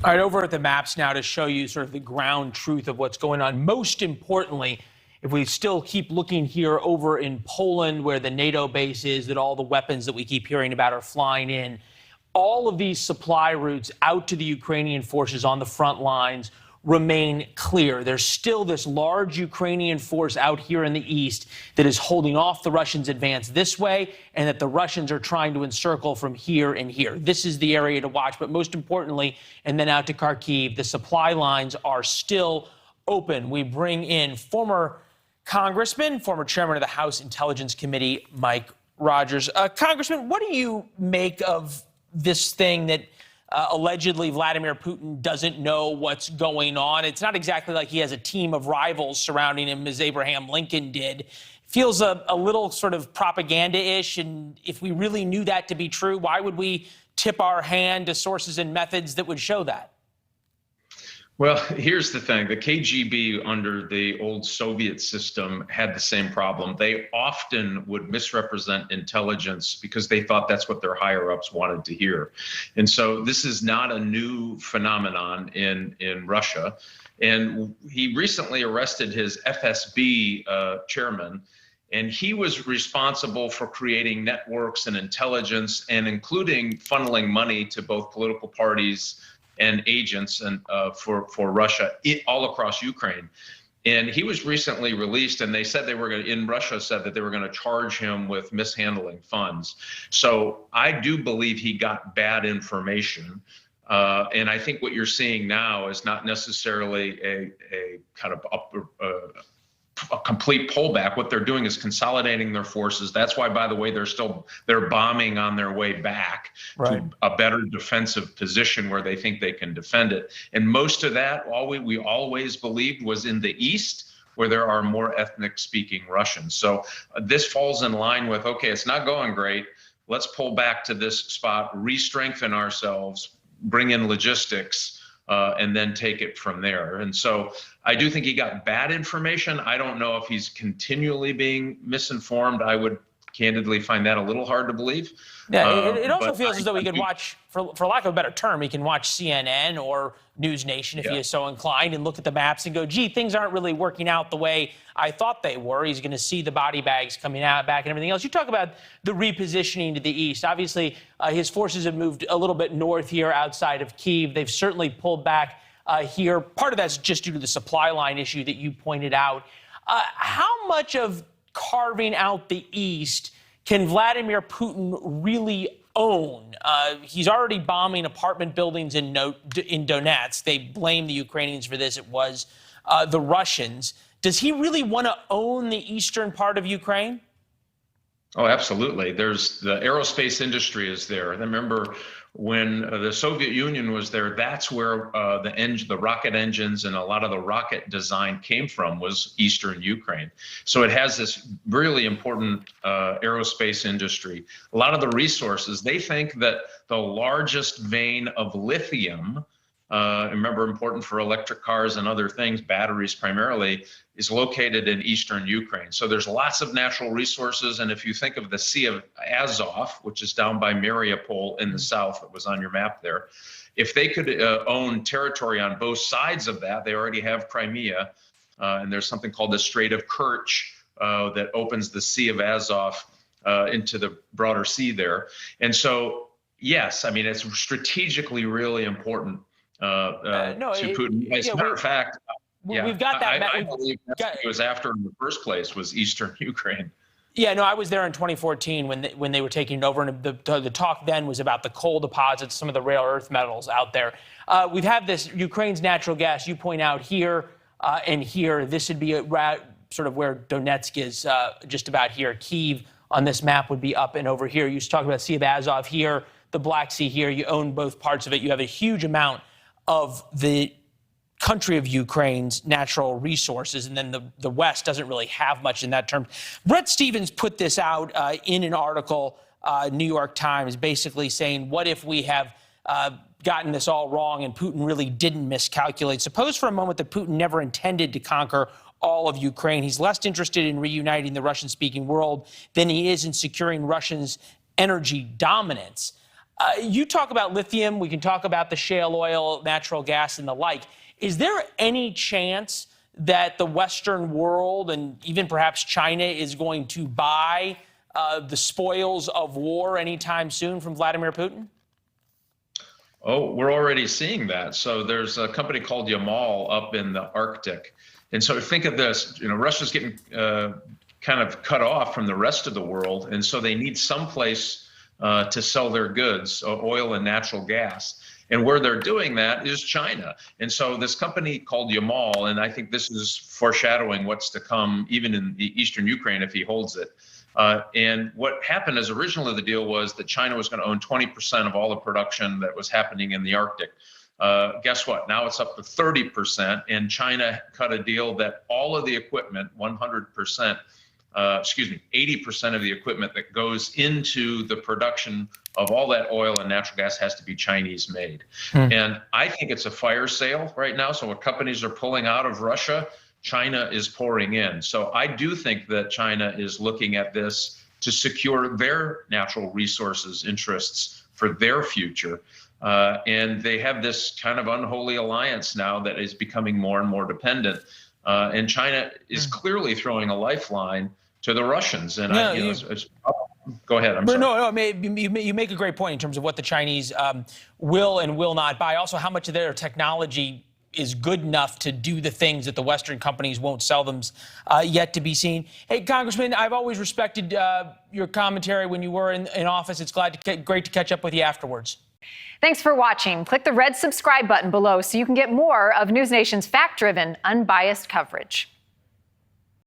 All right, over at the maps now to show you sort of the ground truth of what's going on. Most importantly, if we still keep looking here over in Poland, where the NATO base is, that all the weapons that we keep hearing about are flying in, all of these supply routes out to the Ukrainian forces on the front lines remain clear. There's still this large Ukrainian force out here in the east that is holding off the Russians' advance this way, and that the Russians are trying to encircle from here and here. This is the area to watch. But most importantly, and then out to Kharkiv, the supply lines are still open. We bring in former Congressman, former chairman of the House Intelligence Committee, Mike Rogers. Congressman, what do you make of this thing that allegedly Vladimir Putin doesn't know what's going on? It's not exactly like he has a team of rivals surrounding him as Abraham Lincoln did. Feels a little sort of propaganda-ish. And if we really knew that to be true, why would we tip our hand to sources and methods that would show that? Well, here's the thing. The KGB under the old Soviet system had the same problem. They often would misrepresent intelligence because they thought that's what their higher-ups wanted to hear. And so this is not a new phenomenon in Russia. And he recently arrested his FSB chairman, and he was responsible for creating networks and intelligence, and including funneling money to both political parties and agents and for Russia all across Ukraine. And he was recently released, and they said they were going to, in Russia said that they were going to charge him with mishandling funds. So I do believe he got bad information. And I think what you're seeing now is not necessarily a kind of a complete pullback. What they're doing is consolidating their forces. That's why, by the way, they're bombing on their way back to a better defensive position where they think they can defend it. And most of that, we always believed, was in the east, where there are more ethnic speaking Russians. So this falls in line with, okay, it's not going great. Let's pull back to this spot, re-strengthen ourselves, bring in logistics, and then take it from there. And so I do think he got bad information. I don't know if he's continually being misinformed. I would candidly find that a little hard to believe. Yeah, it also feels as though he could watch, for lack of a better term, he can watch CNN or NewsNation if he is so inclined and look at the maps and go, gee, things aren't really working out the way I thought they were. He's going to see the body bags coming out back and everything else. You talk about the repositioning to the east. Obviously, his forces have moved a little bit north here outside of Kyiv. They've certainly pulled back here. Part of that's just due to the supply line issue that you pointed out. How much of carving out the east can Vladimir Putin really own? He's already bombing apartment buildings in Donetsk. They blame the Ukrainians for this. It was the Russians. Does he really want to own the eastern part of Ukraine? Oh, absolutely. There's the aerospace industry is there. And remember, when the Soviet Union was there, that's where the rocket engines and a lot of the rocket design came from, was Eastern Ukraine. So it has this really important aerospace industry. A lot of the resources, they think that the largest vein of lithium, remember, important for electric cars and other things, batteries primarily, is located in Eastern Ukraine. So there's lots of natural resources. And if you think of the Sea of Azov, which is down by Mariupol in the south, that was on your map there, if they could own territory on both sides of that, they already have Crimea. And there's something called the Strait of Kerch that opens the Sea of Azov into the broader sea there. And so, yes, I mean, it's strategically really important to Putin. As a matter of fact, we've got that. I believe that's what it was after in the first place, was Eastern Ukraine. Yeah, no, I was there in 2014 when they were taking it over, and the talk then was about the coal deposits, some of the rare earth metals out there. We've had this Ukraine's natural gas. You point out here and here. This would be sort of where Donetsk is, just about here. Kyiv on this map would be up and over here. You talk about Sea of Azov here, the Black Sea here. You own both parts of it. You have a huge amount of the country of Ukraine's natural resources, and then the West doesn't really have much in that term. Bret Stephens put this out in an article, New York Times, basically saying, what if we have gotten this all wrong and Putin really didn't miscalculate? Suppose for a moment that Putin never intended to conquer all of Ukraine. He's less interested in reuniting the Russian-speaking world than he is in securing Russia's energy dominance. You talk about lithium. We can talk about the shale oil, natural gas, and the like. Is there any chance that the Western world and even perhaps China is going to buy the spoils of war anytime soon from Vladimir Putin? Oh, we're already seeing that. So there's a company called Yamal up in the Arctic. And so think of this, Russia's getting kind of cut off from the rest of the world. And so they need some place to sell their goods, oil and natural gas. And where they're doing that is China. And so this company called Yamal, and I think this is foreshadowing what's to come, even in the eastern Ukraine if he holds it. And what happened is originally the deal was that China was going to own 20% of all the production that was happening in the Arctic. Guess what? Now it's up to 30%, and China cut a deal that all of the equipment, 100%, 80% of the equipment that goes into the production of all that oil and natural gas has to be Chinese made. And I think it's a fire sale right now. So when companies are pulling out of Russia, China is pouring in. So I do think that China is looking at this to secure their natural resources interests for their future. And they have this kind of unholy alliance now that is becoming more and more dependent. And China is clearly throwing a lifeline to the Russians. And go ahead. I'm sorry. No, you make a great point in terms of what the Chinese will and will not buy. Also, how much of their technology is good enough to do the things that the Western companies won't sell them, yet to be seen. Hey, Congressman, I've always respected your commentary when you were in office. It's great to catch up with you afterwards. Thanks for watching. Click the red subscribe button below so you can get more of NewsNation's fact-driven, unbiased coverage.